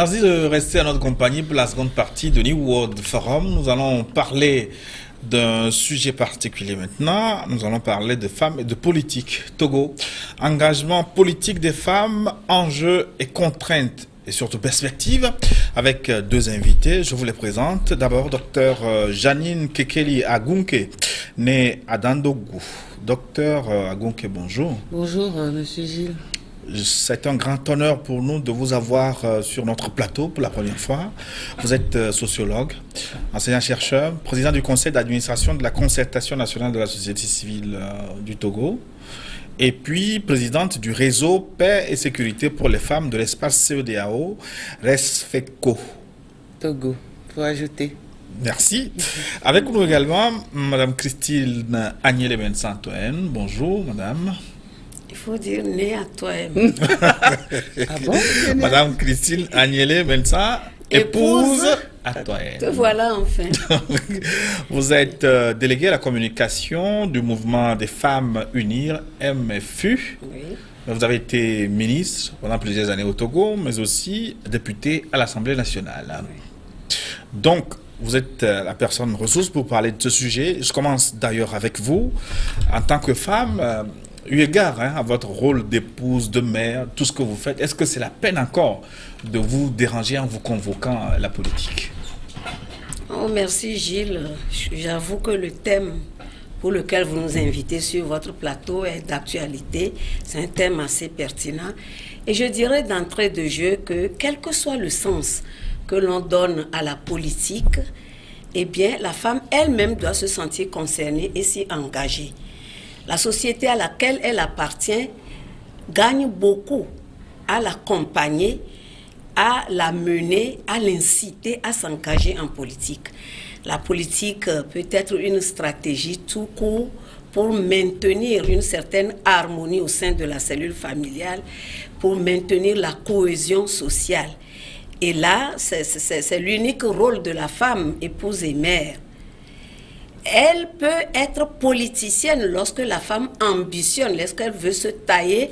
Merci de rester à notre compagnie pour la seconde partie de New World Forum. Nous allons parler d'un sujet particulier maintenant. Nous allons parler de femmes et de politique. Togo, engagement politique des femmes, enjeux et contraintes et surtout perspectives, avec deux invités. Je vous les présente. D'abord, Dr Janine Kekeli Agunke, née à Dandougou. Docteur Agunke, bonjour. Bonjour, Monsieur Gilles. C'est un grand honneur pour nous de vous avoir sur notre plateau pour la première fois. Vous êtes sociologue, enseignant-chercheur, président du conseil d'administration de la concertation nationale de la société civile du Togo, et puis présidente du réseau Paix et sécurité pour les femmes de l'espace CEDEAO, RESFECO. Togo, pour ajouter. Merci. Avec nous également, Madame Christine Agnelé-Bensantoen. Bonjour, Madame. Il faut dire né à toi-même. Ah bon? Madame Christine Agnelé-Bensantoen, épouse à toi-même. Te voilà enfin. Vous êtes déléguée à la communication du mouvement des femmes unir, MFU. Oui. Vous avez été ministre pendant plusieurs années au Togo, mais aussi députée à l'Assemblée nationale. Oui. Donc, vous êtes la personne ressource pour parler de ce sujet. Je commence d'ailleurs avec vous. En tant que femme, eu égard à votre rôle d'épouse, de mère, tout ce que vous faites, est-ce que c'est la peine encore de vous déranger en vous convoquant à la politique? Oh, merci Gilles. J'avoue que le thème pour lequel vous nous invitez sur votre plateau est d'actualité. C'est un thème assez pertinent. Et je dirais d'entrée de jeu que quel que soit le sens que l'on donne à la politique, eh bien, la femme elle-même doit se sentir concernée et s'y engager. La société à laquelle elle appartient gagne beaucoup à l'accompagner, à la mener, à l'inciter à s'engager en politique. La politique peut être une stratégie tout court pour maintenir une certaine harmonie au sein de la cellule familiale, pour maintenir la cohésion sociale. Et là, c'est l'unique rôle de la femme, épouse et mère. Elle peut être politicienne lorsque la femme ambitionne, lorsqu'elle veut se tailler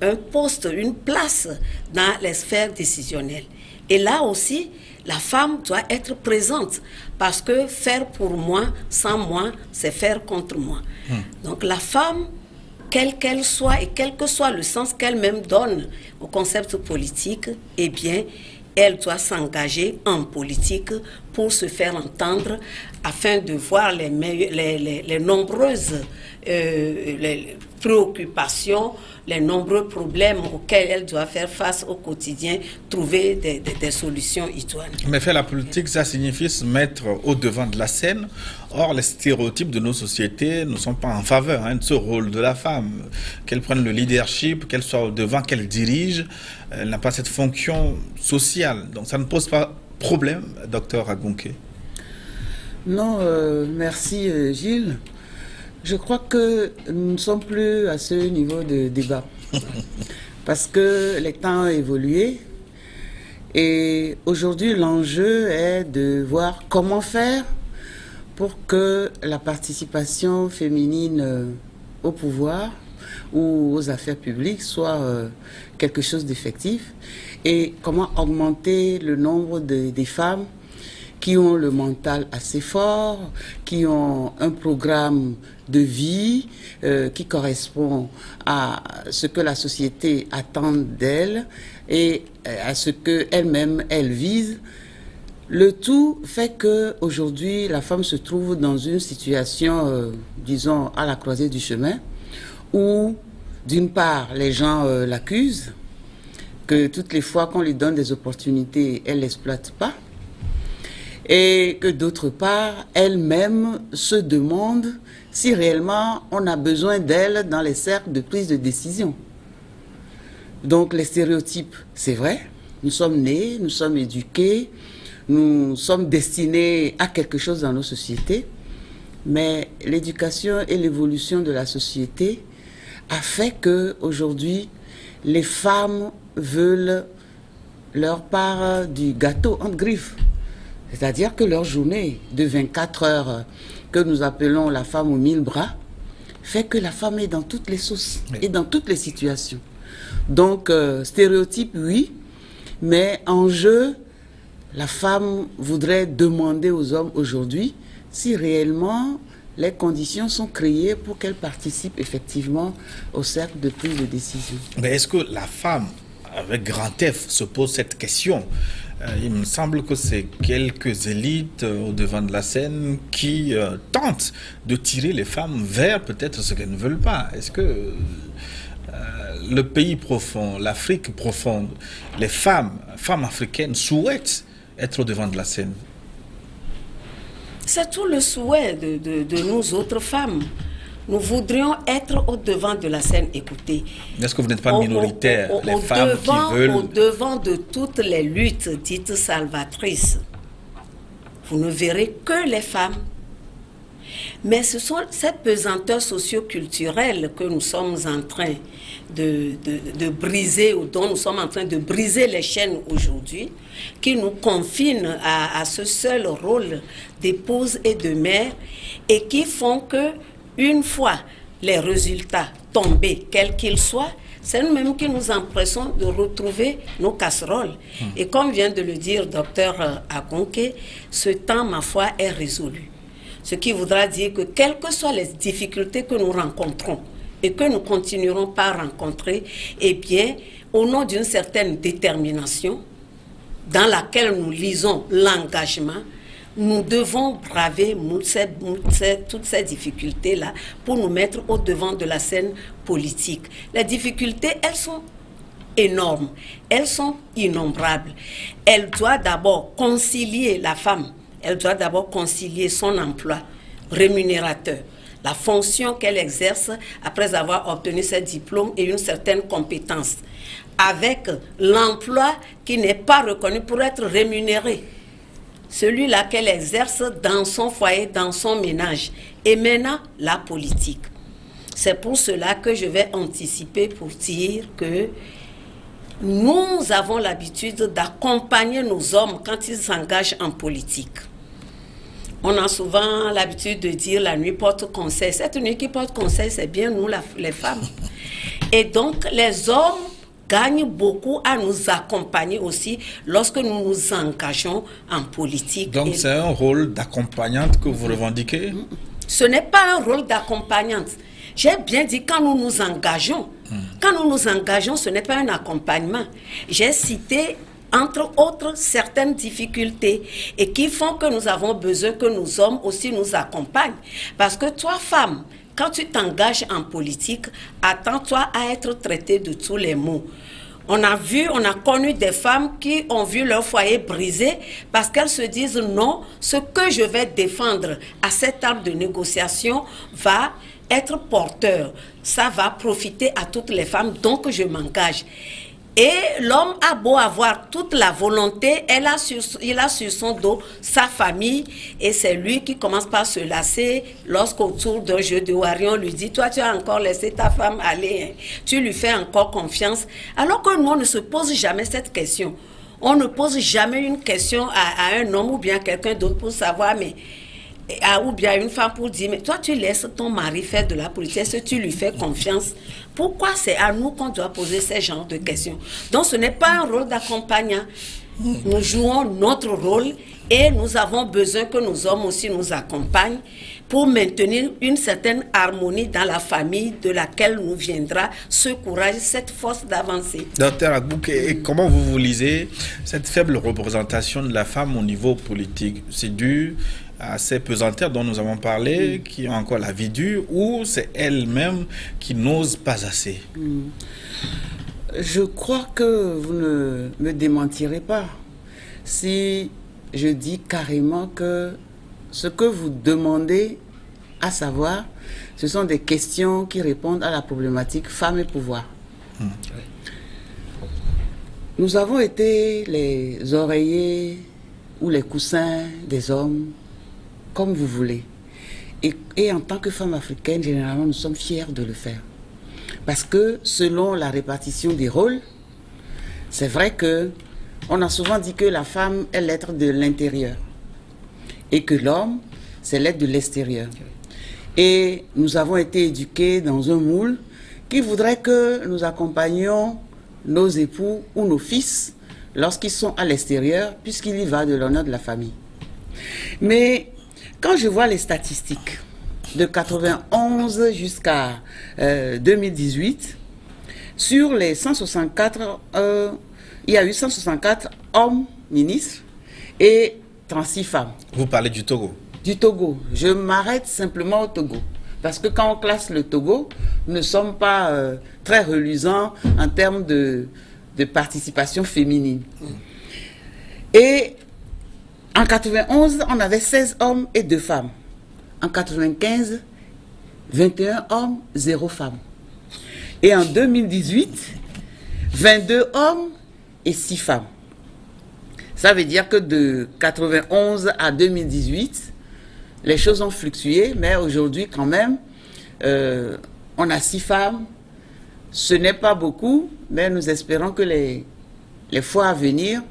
un poste, une place dans les sphères décisionnelles. Et là aussi, la femme doit être présente parce que faire pour moi, sans moi, c'est faire contre moi. Donc la femme, quelle qu'elle soit et quel que soit le sens qu'elle-même donne au concept politique, eh bien, elle doit s'engager en politique pour se faire entendre afin de voir les nombreuses les préoccupations, les nombreux problèmes auxquels elle doit faire face au quotidien, trouver des solutions idoines. Mais faire la politique, ça signifie se mettre au devant de la scène. Or, les stéréotypes de nos sociétés ne sont pas en faveur de ce rôle de la femme. Qu'elle prenne le leadership, qu'elle soit au devant, qu'elle dirige, elle n'a pas cette fonction sociale. Donc ça ne pose pas problème, docteur Agunke? Non, merci Gilles. Je crois que nous ne sommes plus à ce niveau de débat. Parce que les temps ont évolué. Et aujourd'hui, l'enjeu est de voir comment faire pour que la participation féminine au pouvoir ou aux affaires publiques soit quelque chose d'effectif. Et comment augmenter le nombre des femmes qui ont le mental assez fort, qui ont un programme de vie qui correspond à ce que la société attend d'elle et à ce qu'elle-même, elle vise. Le tout fait qu'aujourd'hui, la femme se trouve dans une situation, disons, à la croisée du chemin, où, d'une part, les gens l'accusent, que toutes les fois qu'on lui donne des opportunités, elle ne l'exploite pas, et que d'autre part, elle-même se demande si réellement on a besoin d'elle dans les cercles de prise de décision. Donc les stéréotypes, c'est vrai, nous sommes nés, nous sommes éduqués, nous sommes destinés à quelque chose dans nos sociétés, mais l'éducation et l'évolution de la société a fait qu'aujourd'hui, les femmes veulent leur part du gâteau entre griffes. C'est-à-dire que leur journée de 24 heures que nous appelons la femme aux 1000 bras fait que la femme est dans toutes les sauces et dans toutes les situations. Donc, stéréotype, oui, Mais en jeu, la femme voudrait demander aux hommes aujourd'hui si réellement les conditions sont créées pour qu'elle participe effectivement au cercle de prise de décision. Mais est-ce que la femme, avec grand F, se pose cette question? Il me semble que c'est quelques élites au devant de la scène qui tentent de tirer les femmes vers peut-être ce qu'elles ne veulent pas. Est-ce que le pays profond, l'Afrique profonde, les femmes africaines souhaitent être au devant de la scène? C'est tout le souhait de nous autres femmes. Nous voudrions être au devant de la scène. Écoutez, est-ce que vous n'êtes pas minoritaire, les femmes qui veulent... Au devant de toutes les luttes dites salvatrices, vous ne verrez que les femmes. Mais ce sont cette pesanteur socio-culturelle que nous sommes en train de briser, ou dont nous sommes en train de briser les chaînes aujourd'hui, qui nous confine à ce seul rôle d'épouse et de mère, et qui font que, une fois les résultats tombés, quels qu'ils soient, c'est nous-mêmes qui nous empressons de retrouver nos casseroles. Et comme vient de le dire docteur Akonke, ce temps, ma foi, est résolu. Ce qui voudra dire que quelles que soient les difficultés que nous rencontrons et que nous continuerons par rencontrer, eh bien, au nom d'une certaine détermination dans laquelle nous lisons l'engagement, nous devons braver toutes ces difficultés-là pour nous mettre au devant de la scène politique. Les difficultés, elles sont énormes, elles sont innombrables. Elle doit d'abord concilier la femme. Elle doit d'abord concilier son emploi rémunérateur, la fonction qu'elle exerce après avoir obtenu ses diplômes et une certaine compétence, avec l'emploi qui n'est pas reconnu pour être rémunéré, celui-là qu'elle exerce dans son foyer, dans son ménage, et maintenant la politique. C'est pour cela que je vais anticiper pour dire que nous avons l'habitude d'accompagner nos hommes quand ils s'engagent en politique. On a souvent l'habitude de dire la nuit porte conseil. Cette nuit qui porte conseil, c'est bien nous, les femmes. Et donc, les hommes gagnent beaucoup à nous accompagner aussi lorsque nous nous engageons en politique. Donc, c'est un rôle d'accompagnante que vous revendiquez? Ce n'est pas un rôle d'accompagnante. J'ai bien dit quand nous nous engageons. Quand nous nous engageons, ce n'est pas un accompagnement. J'ai cité entre autres certaines difficultés et qui font que nous avons besoin que nos hommes aussi nous accompagnent. Parce que toi, femme, quand tu t'engages en politique, attends-toi à être traitée de tous les maux. On a connu des femmes qui ont vu leur foyer brisé parce qu'elles se disent non, ce que je vais défendre à cette table de négociation va être porteur. Ça va profiter à toutes les femmes, donc je m'engage. Et l'homme a beau avoir toute la volonté, il a sur son dos sa famille et c'est lui qui commence par se lasser lorsqu'autour d'un jeu de Warion, on lui dit « Toi, tu as encore laissé ta femme aller, hein. Tu lui fais encore confiance. » Alors que nous, on ne se pose jamais cette question. On ne pose jamais une question à un homme ou bien à quelqu'un d'autre pour savoir, mais... ou bien une femme pour dire, mais toi tu laisses ton mari faire de la politique, est-ce que tu lui fais confiance? Pourquoi c'est à nous qu'on doit poser ces genres de questions? Donc ce n'est pas un rôle d'accompagnant. Nous jouons notre rôle et nous avons besoin que nos hommes aussi nous accompagnent pour maintenir une certaine harmonie dans la famille de laquelle nous viendra ce courage, cette force d'avancer. Docteur Agbouke, et comment vous lisez cette faible représentation de la femme au niveau politique? C'est dû à ces pesanteurs dont nous avons parlé, qui ont encore la vie dure, ou c'est elle-même qui n'ose pas assez? Je crois que vous ne me démentirez pas si je dis carrément que ce que vous demandez à savoir, ce sont des questions qui répondent à la problématique femmes et pouvoir. Nous avons été les oreillers ou les coussins des hommes, comme vous voulez. Et en tant que femmes africaines, généralement, nous sommes fiers de le faire. Parce que selon la répartition des rôles, c'est vrai que on a souvent dit que la femme est l'être de l'intérieur et que l'homme, c'est l'être de l'extérieur. Et nous avons été éduqués dans un moule qui voudrait que nous accompagnions nos époux ou nos fils lorsqu'ils sont à l'extérieur, puisqu'il y va de l'honneur de la famille. Mais quand je vois les statistiques de 91 jusqu'à 2018, sur les 164, il y a eu 164 hommes ministres et 36 femmes. Vous parlez du Togo? Du Togo. Je m'arrête simplement au Togo. Parce que quand on classe le Togo, nous ne sommes pas très reluisants en termes de participation féminine. Et en 91, on avait 16 hommes et 2 femmes. En 95, 21 hommes, 0 femmes. Et en 2018, 22 hommes et 6 femmes. Ça veut dire que de 91 à 2018, les choses ont fluctué, mais aujourd'hui quand même, on a 6 femmes. Ce n'est pas beaucoup, mais nous espérons que les fois à venir,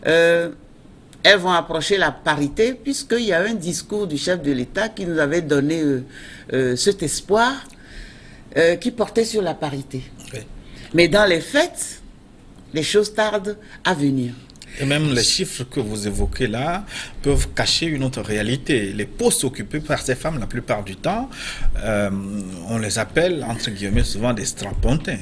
elles vont approcher la parité, puisqu'il y a un discours du chef de l'État qui nous avait donné cet espoir qui portait sur la parité. Oui. Mais dans les faits, les choses tardent à venir. Et même les chiffres que vous évoquez là peuvent cacher une autre réalité. Les postes occupés par ces femmes, la plupart du temps, on les appelle, entre guillemets, souvent des strapontins.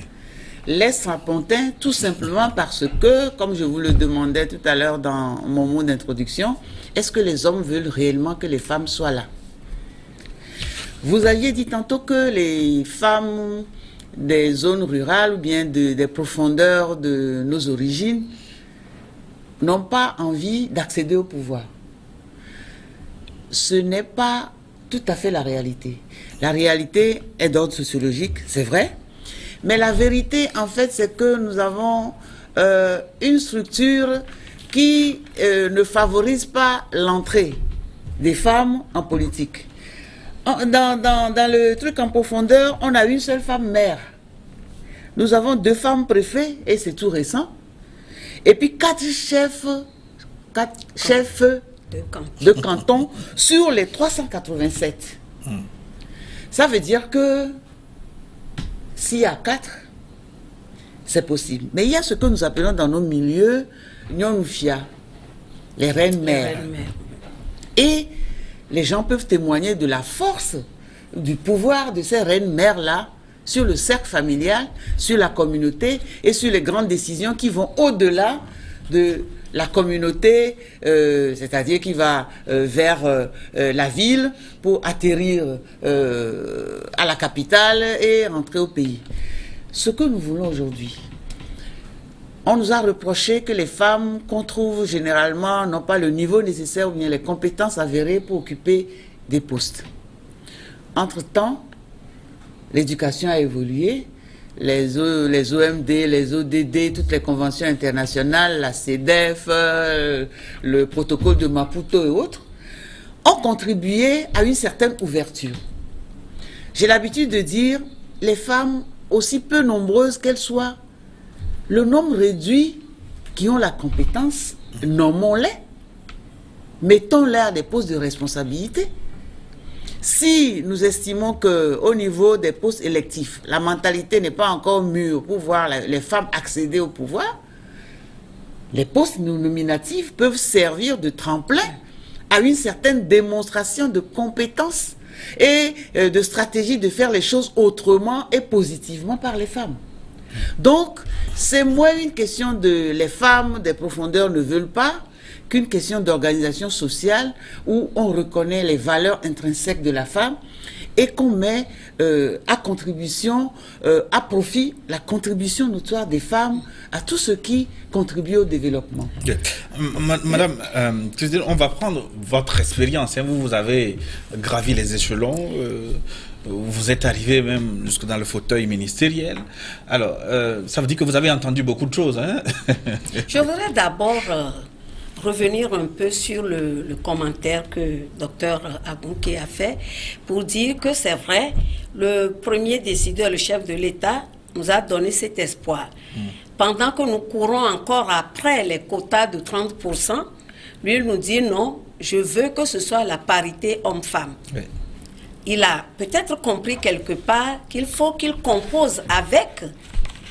Les strapontins, tout simplement parce que, comme je vous le demandais tout à l'heure dans mon mot d'introduction, est-ce que les hommes veulent réellement que les femmes soient là? Vous aviez dit tantôt que les femmes des zones rurales ou bien des profondeurs de nos origines n'ont pas envie d'accéder au pouvoir. Ce n'est pas tout à fait la réalité. La réalité est d'ordre sociologique, c'est vrai, mais la vérité, en fait, c'est que nous avons une structure qui ne favorise pas l'entrée des femmes en politique. Dans le truc en profondeur, on a une seule femme maire. Nous avons 2 femmes préfets, et c'est tout récent. Et puis 4 chefs de canton sur les 387. Ça veut dire que s'il y a 4, c'est possible. Mais il y a ce que nous appelons dans nos milieux Nyonufia, les reines-mères. Et les gens peuvent témoigner de la force, du pouvoir de ces reines-mères-là sur le cercle familial, sur la communauté et sur les grandes décisions qui vont au-delà de la communauté, c'est-à-dire qui va vers la ville pour atterrir à la capitale et rentrer au pays. Ce que nous voulons aujourd'hui, on nous a reproché que les femmes qu'on trouve généralement n'ont pas le niveau nécessaire ou bien les compétences avérées pour occuper des postes. Entre-temps, l'éducation a évolué, les OMD, les ODD, toutes les conventions internationales, la CEDEF, le protocole de Maputo et autres, ont contribué à une certaine ouverture. J'ai l'habitude de dire, les femmes, aussi peu nombreuses qu'elles soient, le nombre réduit qui ont la compétence, nommons-les, mettons-les à des postes de responsabilité. Si nous estimons qu'au niveau des postes électifs, la mentalité n'est pas encore mûre pour voir les femmes accéder au pouvoir, les postes nominatifs peuvent servir de tremplin à une certaine démonstration de compétences et de stratégie de faire les choses autrement et positivement par les femmes. Donc, c'est moins une question de les femmes des profondeurs ne veulent pas, qu'une question d'organisation sociale où on reconnaît les valeurs intrinsèques de la femme et qu'on met à contribution, à profit, la contribution notoire des femmes à tout ce qui contribue au développement. Okay. Madame, on va prendre votre expérience. Hein. Vous avez gravi les échelons, vous êtes arrivé même jusque dans le fauteuil ministériel. Alors, ça veut dire que vous avez entendu beaucoup de choses. Hein. Je voudrais d'abord revenir un peu sur le commentaire que Dr Abouké a fait pour dire que c'est vrai, le premier décideur, le chef de l'État, nous a donné cet espoir. Pendant que nous courons encore après les quotas de 30%, lui il nous dit non, je veux que ce soit la parité homme-femme. Oui. Il a peut-être compris quelque part qu'il faut qu'il compose avec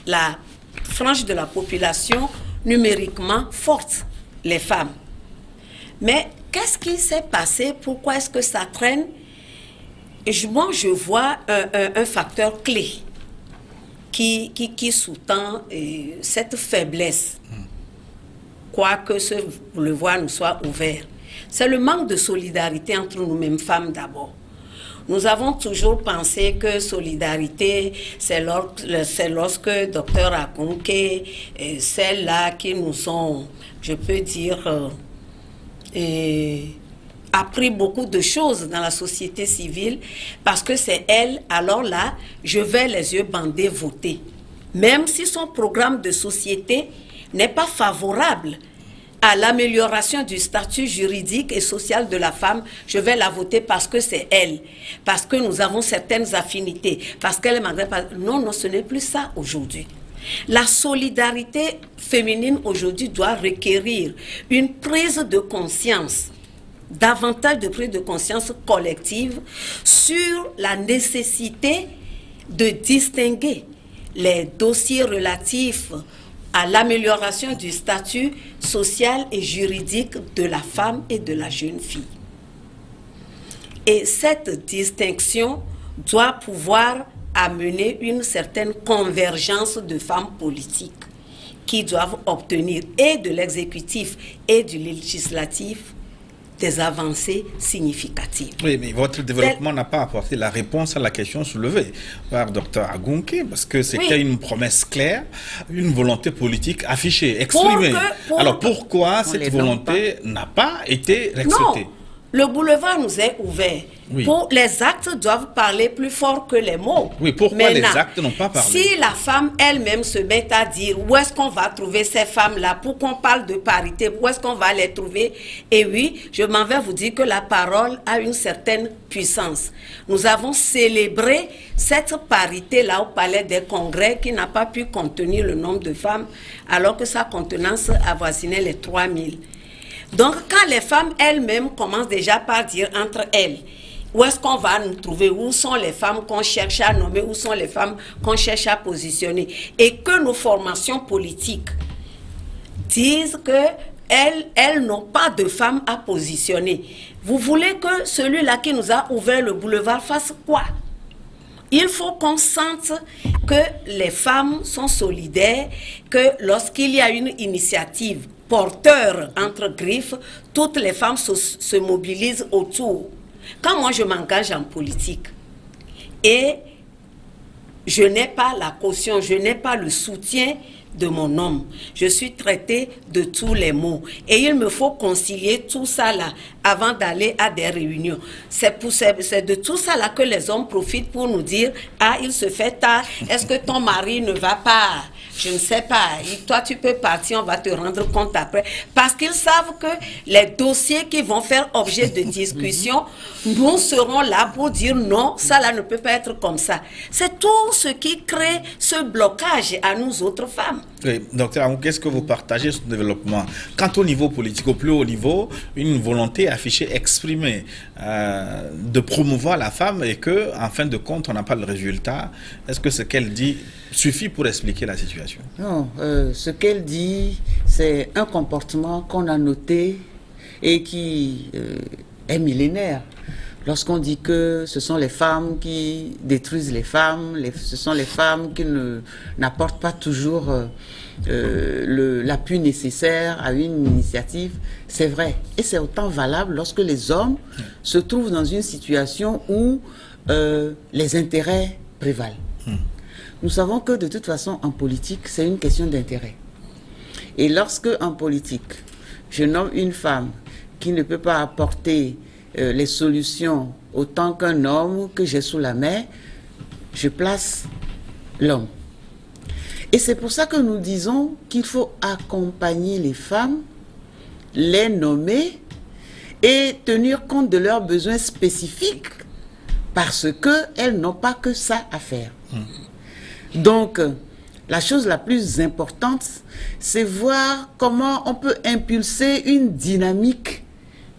la frange de la population numériquement fortes, les femmes. Mais qu'est-ce qui s'est passé? Pourquoi est-ce que ça traîne? Moi, je vois un facteur clé qui sous-tend cette faiblesse, quoique ce boulevard nous soit ouvert. C'est le manque de solidarité entre nous-mêmes femmes d'abord. Nous avons toujours pensé que solidarité, c'est lorsque Dr Akunke, celles-là qui nous ont, je peux dire, appris beaucoup de choses dans la société civile, parce que c'est elle, alors là, je vais les yeux bandés voter. Même si son programme de société n'est pas favorable à l'amélioration du statut juridique et social de la femme, je vais la voter parce que c'est elle, parce que nous avons certaines affinités, parce qu'elle est malgré... Non, non, ce n'est plus ça aujourd'hui. La solidarité féminine aujourd'hui doit requérir une prise de conscience, davantage de prise de conscience collective sur la nécessité de distinguer les dossiers relatifs à l'amélioration du statut social et juridique de la femme et de la jeune fille. Et cette distinction doit pouvoir amener une certaine convergence de femmes politiques qui doivent obtenir et de l'exécutif et du législatif des avancées significatives. Oui, mais votre développement n'a pas apporté la réponse à la question soulevée par Dr Agunke, parce que c'était une promesse claire, une volonté politique affichée, exprimée. Alors pourquoi cette volonté n'a pas été respectée? Non, le boulevard nous est ouvert. Oui. Les actes doivent parler plus fort que les mots. Oui, pourquoi les actes n'ont pas parlé? Si la femme elle-même se met à dire où est-ce qu'on va trouver ces femmes-là, pour qu'on parle de parité, où est-ce qu'on va les trouver? Et oui, je m'en vais vous dire que la parole a une certaine puissance. Nous avons célébré cette parité-là au Palais des Congrès qui n'a pas pu contenir le nombre de femmes alors que sa contenance avoisinait les 3000. Donc, quand les femmes elles-mêmes commencent déjà par dire entre elles, où est-ce qu'on va nous trouver? Où sont les femmes qu'on cherche à nommer? Où sont les femmes qu'on cherche à positionner? Et que nos formations politiques disent qu'elles n'ont pas de femmes à positionner. Vous voulez que celui-là qui nous a ouvert le boulevard fasse quoi? Il faut qu'on sente que les femmes sont solidaires, que lorsqu'il y a une initiative porteur entre griffes, toutes les femmes se mobilisent autour. Quand moi je m'engage en politique et je n'ai pas la caution, je n'ai pas le soutien de mon homme, je suis traitée de tous les maux. Et il me faut concilier tout ça là avant d'aller à des réunions. C'est de tout ça là que les hommes profitent pour nous dire « Ah, il se fait tard, est-ce que ton mari ne va pas ? Je ne sais pas, toi tu peux partir, on va te rendre compte après. » Parce qu'ils savent que les dossiers qui vont faire objet de discussion, nous serons là pour dire non, ça là ne peut pas être comme ça. C'est tout ce qui crée ce blocage à nous autres femmes. Oui, docteur, qu'est-ce que vous partagez sur le développement? Quant au niveau politique, au plus haut niveau, une volonté affichée, exprimée de promouvoir la femme et que, en fin de compte, on n'a pas le résultat. Est-ce que ce qu'elle dit suffit pour expliquer la situation? Non, ce qu'elle dit, c'est un comportement qu'on a noté et qui est millénaire. Lorsqu'on dit que ce sont les femmes qui détruisent les femmes, ce sont les femmes qui n'apportent pas toujours l'appui nécessaire à une initiative, c'est vrai. Et c'est autant valable lorsque les hommes se trouvent dans une situation où les intérêts prévalent. Nous savons que de toute façon, en politique, c'est une question d'intérêt. Et lorsque, en politique, je nomme une femme qui ne peut pas apporter les solutions autant qu'un homme que j'ai sous la main, je place l'homme. Et c'est pour ça que nous disons qu'il faut accompagner les femmes, les nommer et tenir compte de leurs besoins spécifiques parce qu'elles n'ont pas que ça à faire. Donc, la chose la plus importante, c'est voir comment on peut impulser une dynamique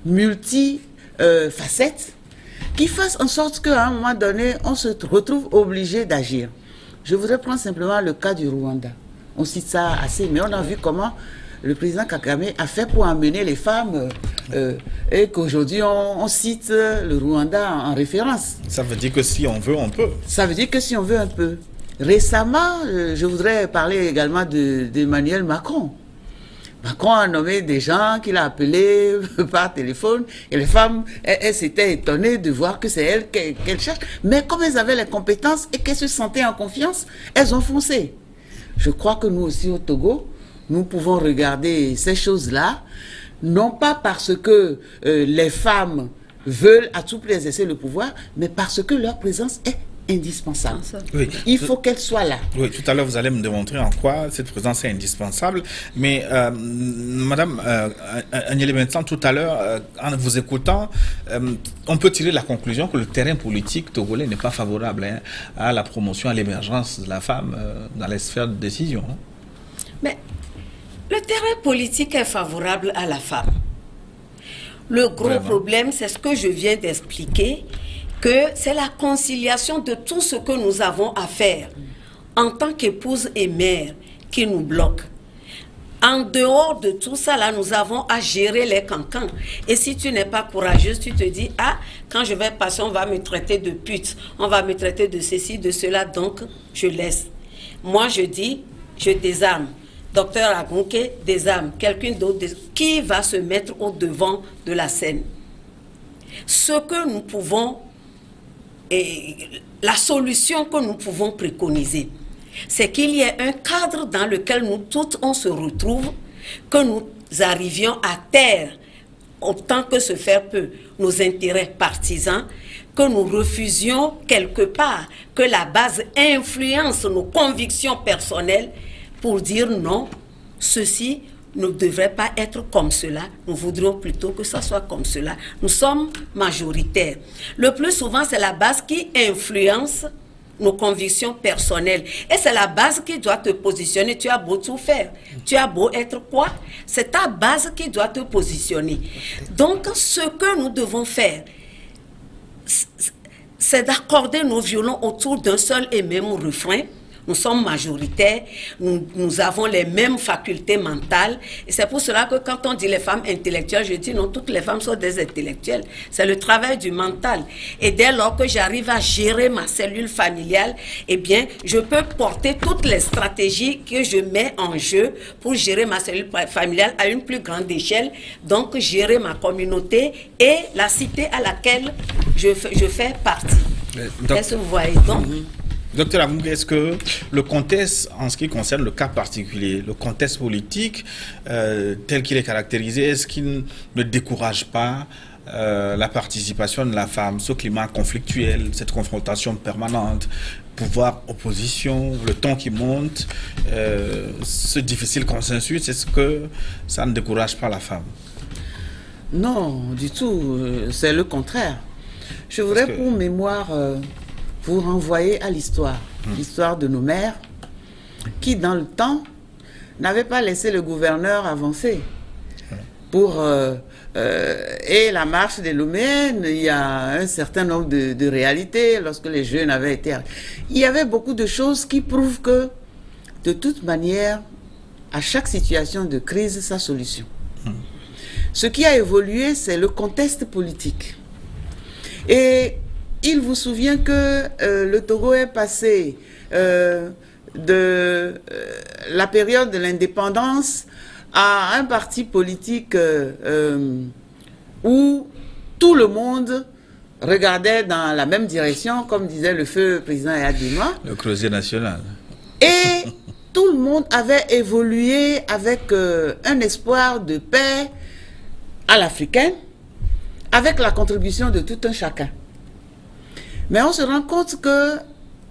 multi-facettes qui fasse en sorte qu'à un moment donné, on se retrouve obligé d'agir. Je voudrais prendre simplement le cas du Rwanda. On cite ça assez, mais on a vu comment le président Kagame a fait pour amener les femmes et qu'aujourd'hui on cite le Rwanda en référence. Ça veut dire que si on veut, on peut. Ça veut dire que si on veut, un peu. Récemment, je voudrais parler également d'Emmanuel Macron. Macron a nommé des gens qu'il a appelés par téléphone et les femmes, elles s'étaient étonnées de voir que c'est elles qu'elles cherchent. Mais comme elles avaient les compétences et qu'elles se sentaient en confiance, elles ont foncé. Je crois que nous aussi au Togo, nous pouvons regarder ces choses-là, non pas parce que les femmes veulent à tout prix exercer le pouvoir, mais parce que leur présence est indispensable. Oui. Il faut qu'elle soit là. Oui, tout à l'heure, vous allez me démontrer en quoi cette présence est indispensable. Mais, Madame Agnelé Vincent, tout à l'heure, en vous écoutant, on peut tirer la conclusion que le terrain politique togolais n'est pas favorable à la promotion, à l'émergence de la femme dans les sphères de décision. Mais le terrain politique est favorable à la femme. Le gros problème, c'est ce que je viens d'expliquer, que c'est la conciliation de tout ce que nous avons à faire en tant qu'épouse et mère qui nous bloque. En dehors de tout ça, là, nous avons à gérer les cancans. Et si tu n'es pas courageuse, tu te dis, ah, quand je vais passer, on va me traiter de pute, on va me traiter de ceci, de cela, donc je laisse. Moi, je dis, je désarme. Docteur Agonke, désarme. Quelqu'un d'autre, qui va se mettre au devant de la scène? Ce que nous pouvons, et la solution que nous pouvons préconiser, c'est qu'il y ait un cadre dans lequel nous toutes on se retrouve, que nous arrivions à taire autant que se faire peut nos intérêts partisans, que nous refusions quelque part que la base influence nos convictions personnelles pour dire non, ceci ne devrait pas être comme cela, nous voudrions plutôt que ça soit comme cela. Nous sommes majoritaires. Le plus souvent, c'est la base qui influence nos convictions personnelles. Et c'est la base qui doit te positionner. Tu as beau tout faire. Tu as beau être quoi? C'est ta base qui doit te positionner. Donc, ce que nous devons faire, c'est d'accorder nos violons autour d'un seul et même refrain. Nous sommes majoritaires, nous avons les mêmes facultés mentales. Et c'est pour cela que quand on dit les femmes intellectuelles, je dis non, toutes les femmes sont des intellectuelles. C'est le travail du mental. Et dès lors que j'arrive à gérer ma cellule familiale, eh bien, je peux porter toutes les stratégies que je mets en jeu pour gérer ma cellule familiale à une plus grande échelle. Donc, gérer ma communauté et la cité à laquelle je fais partie. Est-ce que vous voyez donc? Docteur Agonke, est-ce que le contexte, en ce qui concerne le cas particulier, le contexte politique tel qu'il est caractérisé, est-ce qu'il ne décourage pas la participation de la femme, ce climat conflictuel, cette confrontation permanente, pouvoir-opposition, le ton qui monte, ce difficile consensus, est-ce que ça ne décourage pas la femme? Non, du tout, c'est le contraire. Je voudrais pour mémoire vous renvoyer à l'histoire, l'histoire de nos mères, qui dans le temps n'avaient pas laissé le gouverneur avancer. Pour et la marche des Lomènes, il y a un certain nombre de réalités lorsque les jeunes avaient été... Il y avait beaucoup de choses qui prouvent que, de toute manière, à chaque situation de crise, sa solution. Ce qui a évolué, c'est le contexte politique. Et il vous souvient que le Togo est passé de la période de l'indépendance à un parti politique où tout le monde regardait dans la même direction, comme disait le feu président Yadima. Le creuset national. Et tout le monde avait évolué avec un espoir de paix à l'africaine, avec la contribution de tout un chacun. Mais on se rend compte que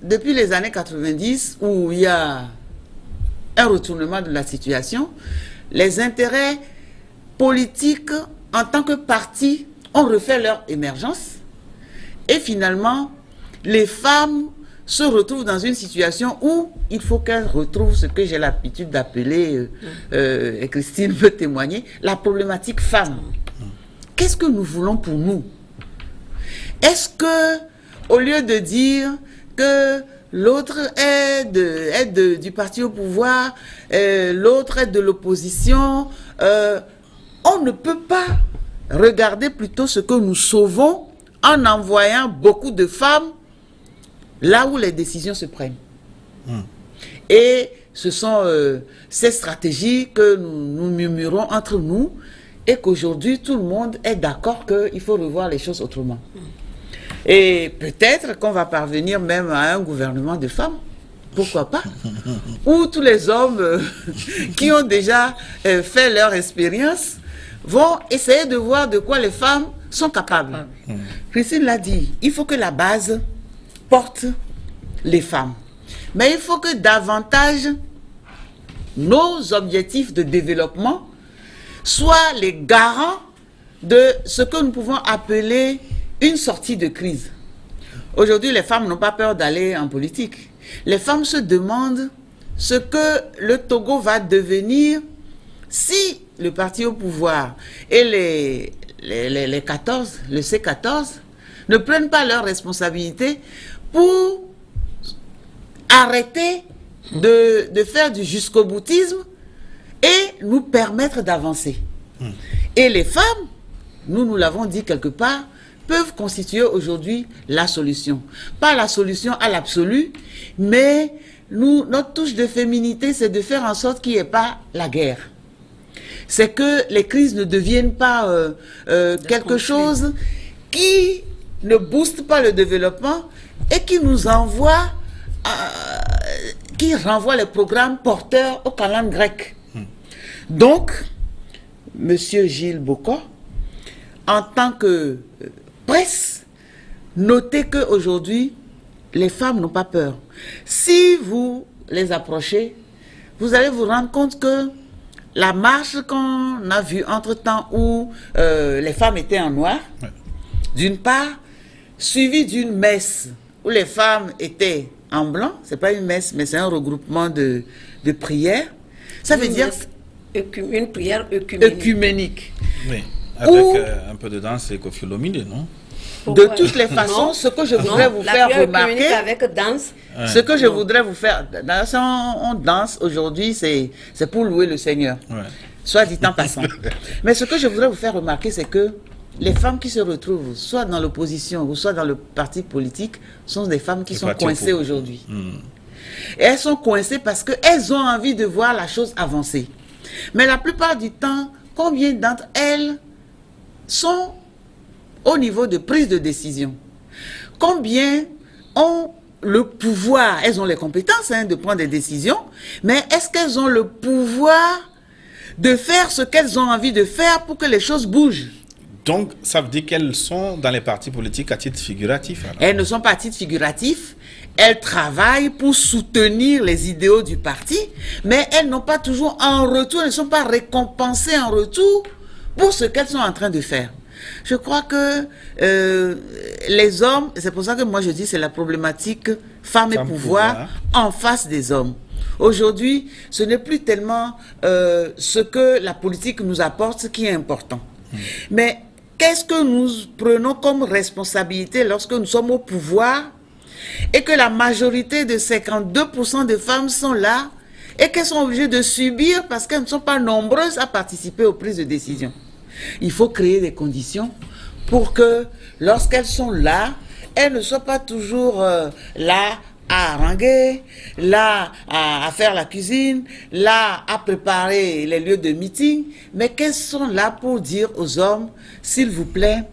depuis les années 90, où il y a un retournement de la situation, les intérêts politiques en tant que partis ont refait leur émergence. Et finalement, les femmes se retrouvent dans une situation où il faut qu'elles retrouvent ce que j'ai l'habitude d'appeler, et Christine peut témoigner, la problématique femme. Qu'est-ce que nous voulons pour nous? Est-ce que, au lieu de dire que l'autre est du parti au pouvoir, l'autre est de l'opposition. On ne peut pas regarder plutôt ce que nous sauvons en envoyant beaucoup de femmes là où les décisions se prennent. Et ce sont ces stratégies que nous murmurons entre nous et qu'aujourd'hui tout le monde est d'accord qu'il faut revoir les choses autrement. Et peut-être qu'on va parvenir même à un gouvernement de femmes, pourquoi pas, où tous les hommes qui ont déjà fait leur expérience vont essayer de voir de quoi les femmes sont capables. Christine l'a dit, il faut que la base porte les femmes. Mais il faut que davantage nos objectifs de développement soient les garants de ce que nous pouvons appeler une sortie de crise. Aujourd'hui, les femmes n'ont pas peur d'aller en politique. Les femmes se demandent ce que le Togo va devenir si le parti au pouvoir et les 14, le C14, ne prennent pas leurs responsabilités pour arrêter de faire du jusqu'au-boutisme et nous permettre d'avancer. Et les femmes, nous l'avons dit quelque part, peuvent constituer aujourd'hui la solution. Pas la solution à l'absolu, mais notre touche de féminité, c'est de faire en sorte qu'il n'y ait pas la guerre. C'est que les crises ne deviennent pas quelque chose qui ne booste pas le développement et qui nous envoie, qui renvoie les programmes porteurs au calendrier grec. Donc, Monsieur Gilles Bocco, en tant que presse, notez qu'aujourd'hui, les femmes n'ont pas peur. Si vous les approchez, vous allez vous rendre compte que la marche qu'on a vue entre-temps où les femmes étaient en noir, d'une part, suivie d'une messe où les femmes étaient en blanc, c'est pas une messe, mais c'est un regroupement de prières. Ça veut dire une prière œcuménique. Oui, avec un peu de danse et Koffi Olomide, non? De toutes les façons, ce que je voudrais vous faire remarquer, avec danse. Ce que je voudrais vous faire, on danse aujourd'hui, c'est pour louer le Seigneur, soit dit en passant. Mais ce que je voudrais vous faire remarquer, c'est que les femmes qui se retrouvent soit dans l'opposition ou soit dans le parti politique sont des femmes qui sont coincées aujourd'hui. Et elles sont coincées parce qu'elles ont envie de voir la chose avancer. Mais la plupart du temps, combien d'entre elles sont au niveau de prise de décision? Combien ont le pouvoir? Elles ont les compétences de prendre des décisions, mais est-ce qu'elles ont le pouvoir de faire ce qu'elles ont envie de faire pour que les choses bougent? Donc, ça veut dire qu'elles sont dans les partis politiques à titre figuratif. Alors. Elles ne sont pas à titre figuratif. Elles travaillent pour soutenir les idéaux du parti, mais elles n'ont pas toujours en retour, elles ne sont pas récompensées en retour pour ce qu'elles sont en train de faire. Je crois que les hommes, c'est pour ça que moi je dis c'est la problématique femme et pouvoir en face des hommes. Aujourd'hui, ce n'est plus tellement ce que la politique nous apporte qui est important. Mais qu'est-ce que nous prenons comme responsabilité lorsque nous sommes au pouvoir et que la majorité de 52% de femmes sont là et qu'elles sont obligées de subir parce qu'elles ne sont pas nombreuses à participer aux prises de décision? Il faut créer des conditions pour que lorsqu'elles sont là, elles ne soient pas toujours là à haranguer, là à faire la cuisine, là à préparer les lieux de meeting, mais qu'elles sont là pour dire aux hommes, s'il vous plaît,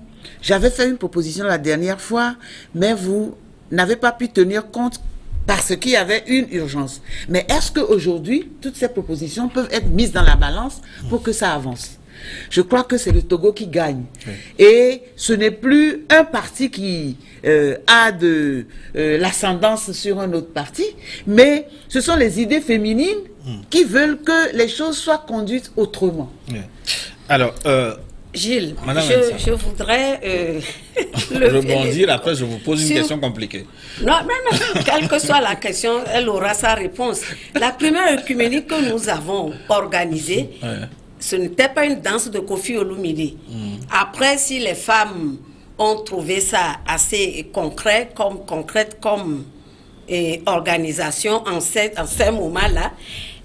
j'avais fait une proposition la dernière fois, mais vous n'avez pas pu tenir compte parce qu'il y avait une urgence. Mais est-ce qu'aujourd'hui, toutes ces propositions peuvent être mises dans la balance pour que ça avance? Je crois que c'est le Togo qui gagne. Et ce n'est plus un parti qui a de l'ascendance sur un autre parti, mais ce sont les idées féminines qui veulent que les choses soient conduites autrement. Alors, Gilles, je voudrais rebondir, après je vous pose une question compliquée. Non, quelle que soit la question, elle aura sa réponse. La première œcuménique que nous avons organisée, ce n'était pas une danse de Koffi Olomide. Après, si les femmes ont trouvé ça assez concrète comme organisations en ces moments-là,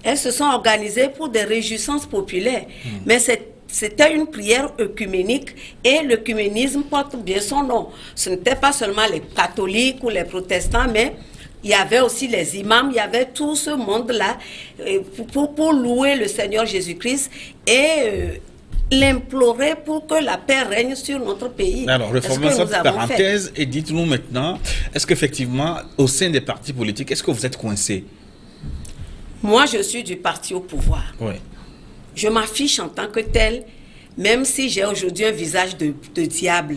elles se sont organisées pour des réjouissances populaires. Mais c'était une prière œcuménique et l'œcuménisme porte bien son nom. Ce n'était pas seulement les catholiques ou les protestants, mais il y avait aussi les imams, il y avait tout ce monde-là pour louer le Seigneur Jésus-Christ et l'implorer pour que la paix règne sur notre pays. Alors, reformons cette parenthèse et dites-nous maintenant, est-ce qu'effectivement, au sein des partis politiques, est-ce que vous êtes coincé? Moi, je suis du parti au pouvoir. Oui. Je m'affiche en tant que tel, même si j'ai aujourd'hui un visage de diable.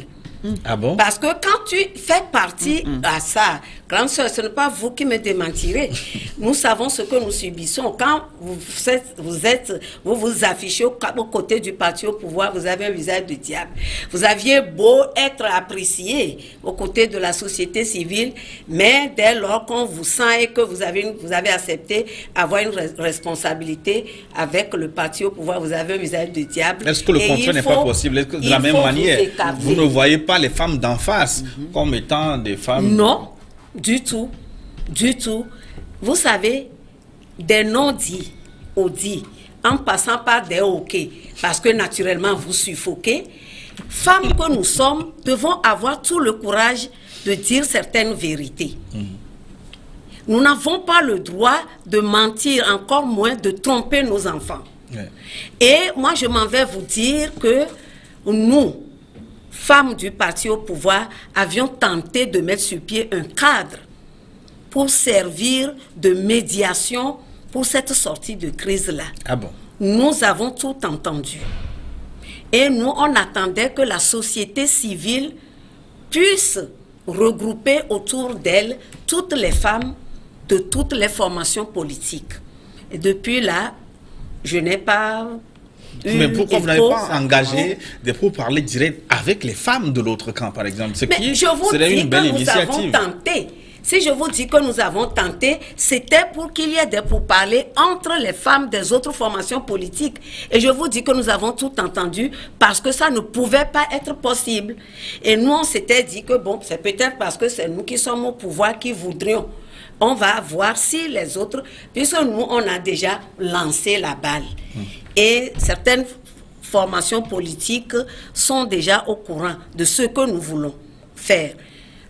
Ah bon? Parce que quand tu fais partie à ça, grande sœur, ce n'est pas vous qui me démentirez. Nous savons ce que nous subissons. Quand vous affichez aux côtés du parti au pouvoir, vous avez un visage de diable. Vous aviez beau être apprécié aux côtés de la société civile, mais dès lors qu'on vous sent et que vous avez accepté avoir une responsabilité avec le parti au pouvoir, vous avez un visage de diable. Est-ce que le contraire n'est pas possible? Est-ce que de la même manière, vous ne voyez pas les femmes d'en face comme étant des femmes? Non, du tout, du tout. Vous savez, des non-dits aux dits, en passant par des ok, parce que naturellement vous suffoquez, femmes que nous sommes devons avoir tout le courage de dire certaines vérités. Nous n'avons pas le droit de mentir, encore moins de tromper nos enfants. Et moi, je m'en vais vous dire que nous, femmes du parti au pouvoir, avions tenté de mettre sur pied un cadre pour servir de médiation pour cette sortie de crise-là. Ah bon? Nous avons tout entendu. Et nous, on attendait que la société civile puisse regrouper autour d'elle toutes les femmes de toutes les formations politiques. Et depuis là, je n'ai pas... Mais pourquoi vous n'avez pas engagé des pourparlers directs avec les femmes de l'autre camp, par exemple? C'est une belle initiative. Si je vous dis que nous avons tenté, c'était pour qu'il y ait des pourparlers entre les femmes des autres formations politiques. Et je vous dis que nous avons tout entendu parce que ça ne pouvait pas être possible. Et nous, on s'était dit que bon, c'est peut-être parce que c'est nous qui sommes au pouvoir qui voudrions. On va voir si les autres, puisque nous, on a déjà lancé la balle. Et certaines formations politiques sont déjà au courant de ce que nous voulons faire.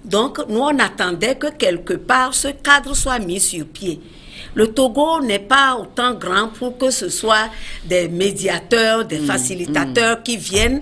Donc, nous, on attendait que quelque part, ce cadre soit mis sur pied. Le Togo n'est pas autant grand pour que ce soit des médiateurs, des facilitateurs qui viennent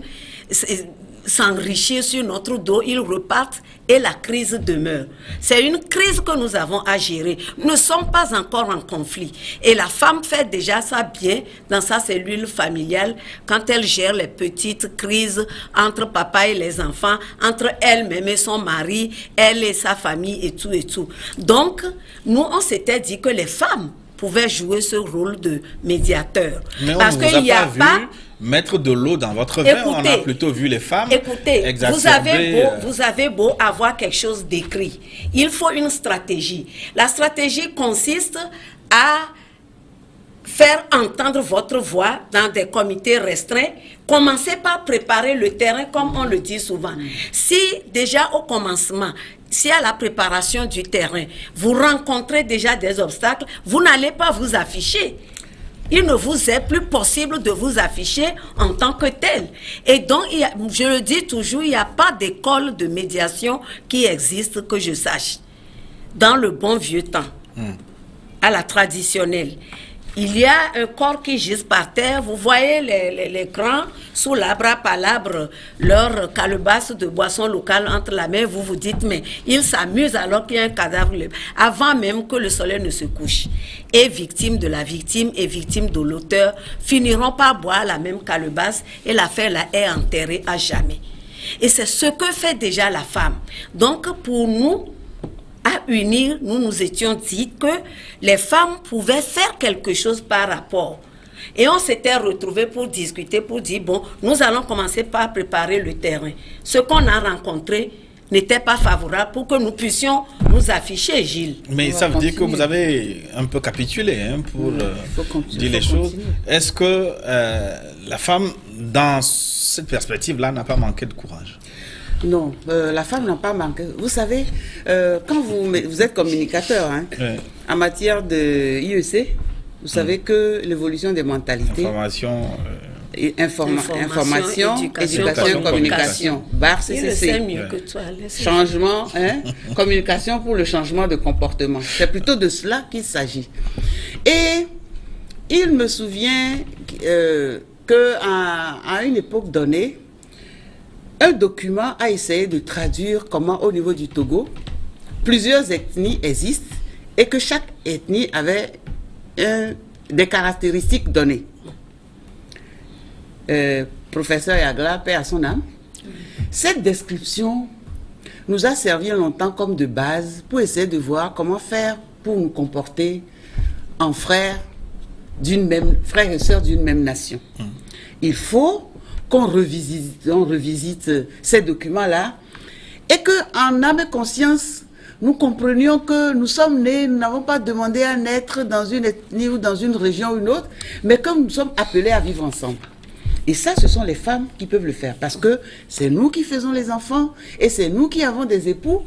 s'enrichir sur notre dos, ils repartent et la crise demeure. C'est une crise que nous avons à gérer. Nous ne sommes pas encore en conflit. Et la femme fait déjà ça bien dans sa cellule familiale quand elle gère les petites crises entre papa et les enfants, entre elle-même et son mari, elle et sa famille et tout et tout. Donc, nous, on s'était dit que les femmes pouvaient jouer ce rôle de médiateur. Mais on parce qu'il n'y a pas... Mettre de l'eau dans votre verre, on a plutôt vu les femmes exacerber. Vous avez beau avoir quelque chose d'écrit. Il faut une stratégie. La stratégie consiste à faire entendre votre voix dans des comités restreints. Commencez par préparer le terrain, comme on le dit souvent. Si déjà au commencement, si à la préparation du terrain, vous rencontrez déjà des obstacles, vous n'allez pas vous afficher. Il ne vous est plus possible de vous afficher en tant que tel. Et donc, je le dis toujours, il n'y a pas d'école de médiation qui existe que je sache. Dans le bon vieux temps, à la traditionnelle, il y a un corps qui gise par terre. Vous voyez les grands sous l'arbre à palabre, leur calebasse de boisson locale entre la main. Vous vous dites, mais ils s'amusent alors qu'il y a un cadavre avant même que le soleil ne se couche. Et victimes de la victime et victimes de l'auteur finiront par boire la même calebasse et l'affaire là est enterrée à jamais. Et c'est ce que fait déjà la femme. Donc pour nous, à unir, nous nous étions dit que les femmes pouvaient faire quelque chose par rapport. Et on s'était retrouvés pour discuter, pour dire, bon, nous allons commencer par préparer le terrain. Ce qu'on a rencontré n'était pas favorable pour que nous puissions nous afficher, Gilles. Mais ça veut dire que vous avez un peu capitulé pour dire les choses. Est-ce que la femme, dans cette perspective-là, n'a pas manqué de courage? Non, la femme n'a pas manqué. Vous savez, quand vous êtes communicateur, hein, Ouais. en matière de IEC, vous savez que l'évolution des mentalités, Information. information, éducation, communication, barre Il le sait CCC, mieux que toi. laisse-le. changement, hein, communication pour le changement de comportement. C'est plutôt de cela qu'il s'agit. Et il me souvient qu'à une époque donnée, un document a essayé de traduire comment au niveau du Togo, plusieurs ethnies existent et que chaque ethnie avait des caractéristiques données. Professeur Yagla, paix à son âme, cette description nous a servi longtemps comme de base pour essayer de voir comment faire pour nous comporter en frères et sœurs d'une même nation. Il faut qu'on revisite ces documents-là et qu'en âme et conscience, nous comprenions que nous sommes nés, nous n'avons pas demandé à naître dans une ethnie ou dans une région ou une autre, mais que nous sommes appelés à vivre ensemble. Et ça, ce sont les femmes qui peuvent le faire, parce que c'est nous qui faisons les enfants et c'est nous qui avons des époux.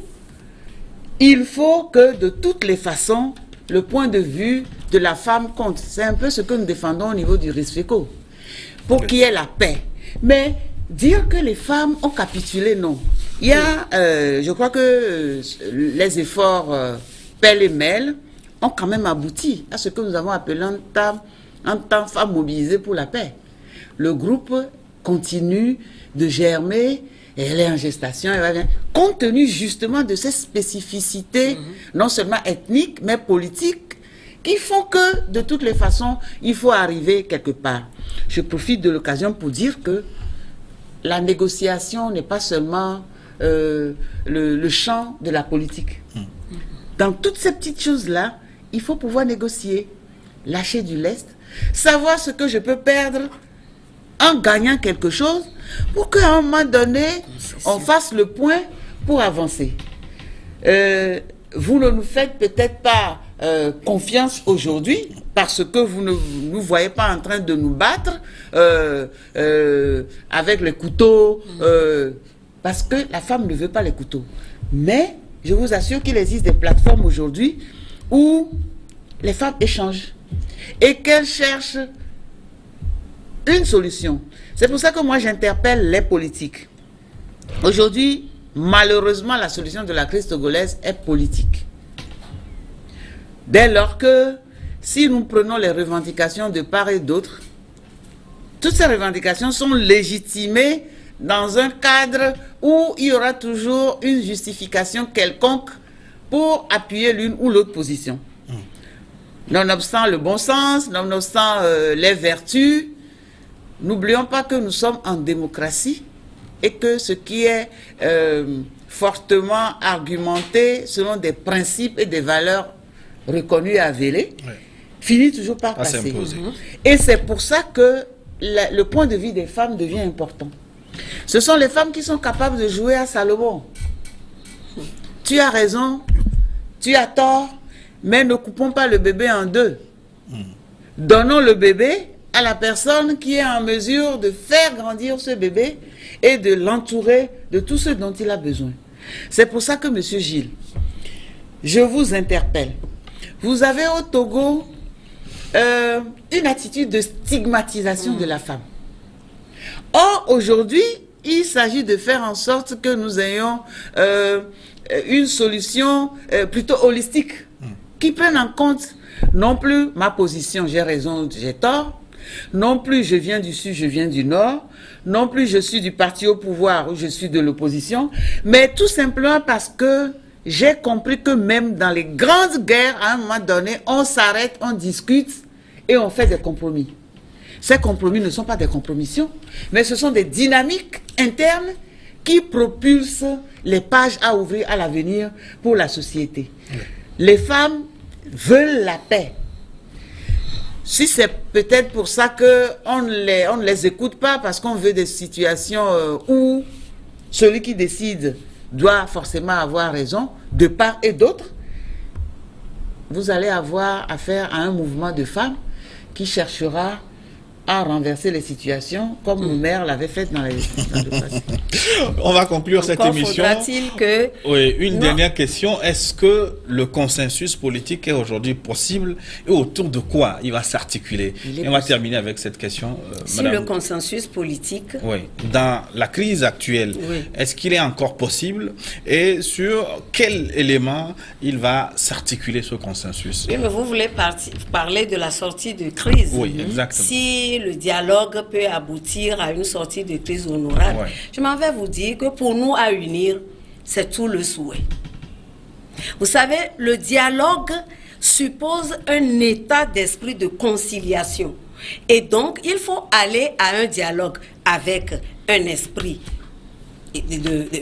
Il faut que, de toutes les façons, le point de vue de la femme compte. C'est un peu ce que nous défendons au niveau du RISFECO, pour qu'il y ait la paix. Mais dire que les femmes ont capitulé, non. Il y a, je crois que les efforts pêle-mêle ont quand même abouti à ce que nous avons appelé un temps femme mobilisée pour la paix. Le groupe continue de germer, et elle est en gestation, elle va bien, compte tenu justement de ces spécificités, non seulement ethniques, mais politiques, qui font que, de toutes les façons, il faut arriver quelque part. Je profite de l'occasion pour dire que la négociation n'est pas seulement le champ de la politique. Dans toutes ces petites choses-là, il faut pouvoir négocier, lâcher du lest, savoir ce que je peux perdre en gagnant quelque chose pour qu'à un moment donné, on fasse le point pour avancer. Vous ne nous faites peut-être pas confiance aujourd'hui parce que vous ne nous voyez pas en train de nous battre avec les couteaux, parce que la femme ne veut pas les couteaux. Mais je vous assure qu'il existe des plateformes aujourd'hui où les femmes échangent et qu'elles cherchent une solution. C'est pour ça que moi j'interpelle les politiques. Aujourd'hui, malheureusement, la solution de la crise togolaise est politique. Dès lors que, si nous prenons les revendications de part et d'autre, toutes ces revendications sont légitimées dans un cadre où il y aura toujours une justification quelconque pour appuyer l'une ou l'autre position. Nonobstant le bon sens, nonobstant les vertus, n'oublions pas que nous sommes en démocratie et que ce qui est fortement argumenté selon des principes et des valeurs reconnues et avérées, finit toujours par passer. Et c'est pour ça que le point de vue des femmes devient important. Ce sont les femmes qui sont capables de jouer à Salomon. Tu as raison, tu as tort, mais ne coupons pas le bébé en deux. Donnons le bébé à la personne qui est en mesure de faire grandir ce bébé et de l'entourer de tout ce dont il a besoin. C'est pour ça que, Monsieur Gilles, je vous interpelle. Vous avez au Togo une attitude de stigmatisation de la femme. Or, aujourd'hui, il s'agit de faire en sorte que nous ayons une solution plutôt holistique qui prenne en compte non plus ma position, j'ai raison, j'ai tort, non plus je viens du sud, je viens du nord, non plus je suis du parti au pouvoir ou je suis de l'opposition, mais tout simplement parce que j'ai compris que même dans les grandes guerres, à un moment donné, on s'arrête, on discute et on fait des compromis. Ces compromis ne sont pas des compromissions, mais ce sont des dynamiques internes qui propulsent les pages à ouvrir à l'avenir pour la société. Les femmes veulent la paix. Si c'est peut-être pour ça qu'on ne les écoute pas, parce qu'on veut des situations où celui qui décide doit forcément avoir raison, de part et d'autre, vous allez avoir affaire à un mouvement de femmes qui cherchera à renverser les situations comme nos mères l'avaient fait dans le passé. On va conclure cette émission. Faudra-t-il que... Oui, une dernière question. Est-ce que le consensus politique est aujourd'hui possible et autour de quoi il va s'articuler? Et on va terminer avec cette question. Si le consensus politique... Oui, dans la crise actuelle, est-ce qu'il est encore possible et sur quel élément il va s'articuler ce consensus? Oui, mais vous voulez parler de la sortie de crise. Oui, exactement. Si le dialogue peut aboutir à une sortie de crise honorable, je m'en vais vous dire que pour nous à unir, c'est tout le souhait. Vous savez, le dialogue suppose un état d'esprit de conciliation. Et donc, il faut aller à un dialogue avec un esprit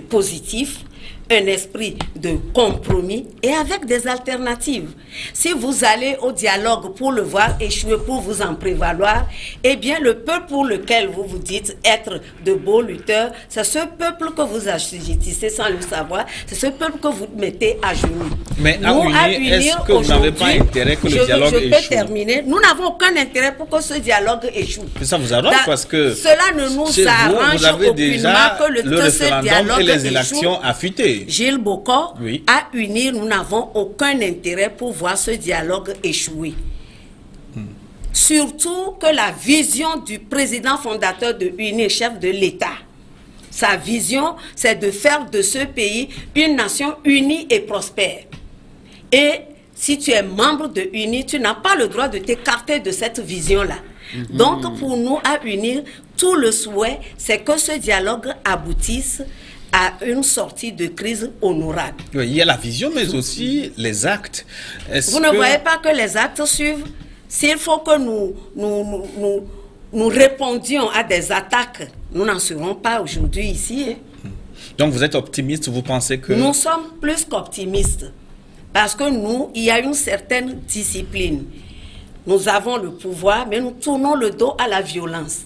positif, un esprit de compromis et avec des alternatives. Si vous allez au dialogue pour le voir échouer, pour vous en prévaloir, eh bien le peuple pour lequel vous vous dites être de beaux lutteurs, c'est ce peuple que vous assujettissez sans le savoir, c'est ce peuple que vous mettez à genoux. Mais à unir, est-ce que vous n'avez pas intérêt que le dialogue échoue? Je peux terminer. Nous n'avons aucun intérêt pour que ce dialogue échoue. Mais ça vous arrange parce que cela ne nous arrange vous avez aucunement déjà que le référendum et les élections affûtées. Gilles Bocor, à unir, nous n'avons aucun intérêt pour voir ce dialogue échouer. Surtout que la vision du président fondateur de UNIR, chef de l'État, sa vision, c'est de faire de ce pays une nation unie et prospère. Et si tu es membre de UNIR, tu n'as pas le droit de t'écarter de cette vision-là. Donc, pour nous, à UNIR, tout le souhait, c'est que ce dialogue aboutisse à une sortie de crise honorable. Oui, il y a la vision, mais aussi les actes. Vous ne voyez pas que les actes suivent? S'il faut que nous répondions à des attaques, nous n'en serons pas aujourd'hui ici. Hein. Donc vous êtes optimiste, vous pensez que... Nous sommes plus qu'optimistes. Parce que nous, il y a une certaine discipline. Nous avons le pouvoir, mais nous tournons le dos à la violence.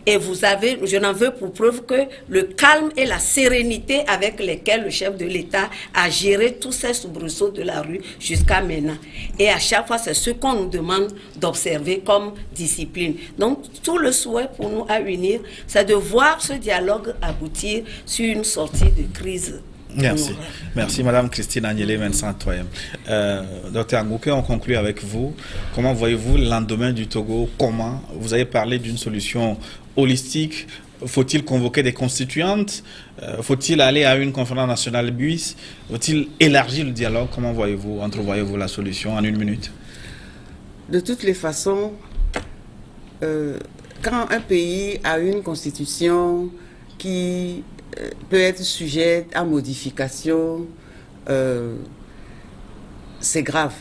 Et vous avez, je n'en veux pour preuve que le calme et la sérénité avec lesquels le chef de l'État a géré tous ces soubresauts de la rue jusqu'à maintenant. Et à chaque fois, c'est ce qu'on nous demande d'observer comme discipline. Donc, tout le souhait pour nous à unir, c'est de voir ce dialogue aboutir sur une sortie de crise. Merci. Merci, Madame Christine Agnelé, Vincent Toyem. Docteur Ngouke, on conclut avec vous. Comment voyez-vous le lendemain du Togo? Comment? Vous avez parlé d'une solution holistique. Faut-il convoquer des constituantes? Faut-il aller à une conférence nationale BUIS? Faut-il élargir le dialogue? Comment voyez-vous, entrevoyez-vous la solution en une minute? De toutes les façons, quand un pays a une constitution qui peut être sujette à modification, c'est grave.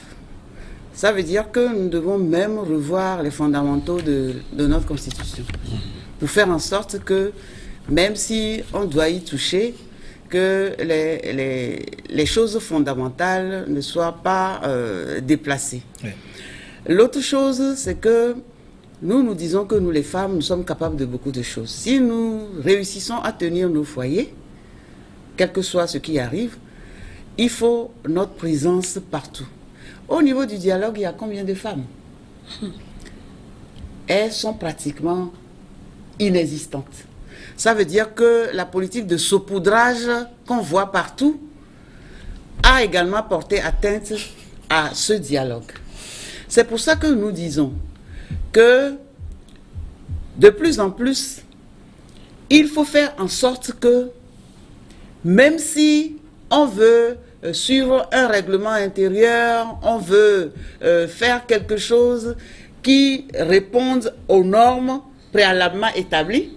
Ça veut dire que nous devons même revoir les fondamentaux de notre constitution pour faire en sorte que, même si on doit y toucher, que les choses fondamentales ne soient pas déplacées. Oui. L'autre chose, c'est que nous disons que nous, les femmes, nous sommes capables de beaucoup de choses. Si nous réussissons à tenir nos foyers, quel que soit ce qui arrive, il faut notre présence partout. Au niveau du dialogue, il y a combien de femmes? Elles sont pratiquement inexistantes. Ça veut dire que la politique de saupoudrage qu'on voit partout a également porté atteinte à ce dialogue. C'est pour ça que nous disons que de plus en plus, il faut faire en sorte que, même si on veut suivre un règlement intérieur, on veut faire quelque chose qui réponde aux normes préalablement établies,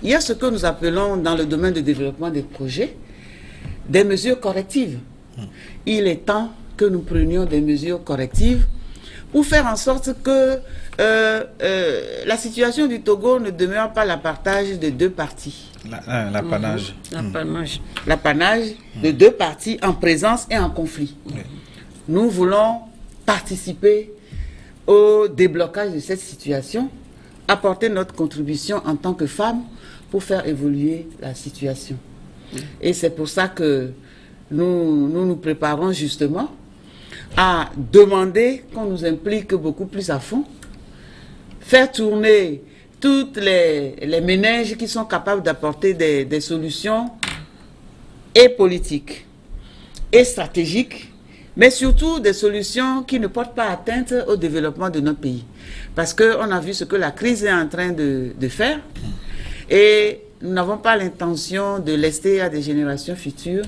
il y a ce que nous appelons dans le domaine du développement des projets, des mesures correctives. Il est temps que nous prenions des mesures correctives pour faire en sorte que la situation du Togo ne demeure pas l'apanage de deux parties. L'apanage. L'apanage de deux parties en présence et en conflit. Nous voulons participer au déblocage de cette situation, apporter notre contribution en tant que femmes pour faire évoluer la situation. Et c'est pour ça que nous préparons justement à demander qu'on nous implique beaucoup plus à fond, faire tourner toutes les ménages qui sont capables d'apporter des solutions et politiques et stratégiques, mais surtout des solutions qui ne portent pas atteinte au développement de notre pays. Parce qu'on a vu ce que la crise est en train de faire et nous n'avons pas l'intention de laisser à des générations futures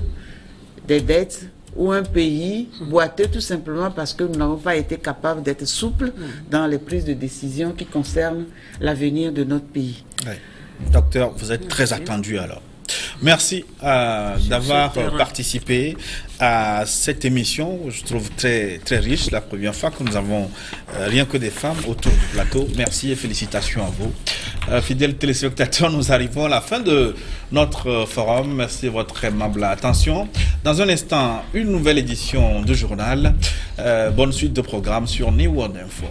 des dettes ou un pays boiteux tout simplement parce que nous n'avons pas été capables d'être souples dans les prises de décision qui concernent l'avenir de notre pays. Oui. Docteur, vous êtes très attendu alors. Merci d'avoir participé à cette émission, je trouve très, très riche, la première fois que nous avons rien que des femmes autour du plateau. Merci et félicitations à vous. Fidèles téléspectateurs, nous arrivons à la fin de notre forum. Merci de votre aimable attention. Dans un instant, une nouvelle édition du journal. Bonne suite de programme sur New World Info.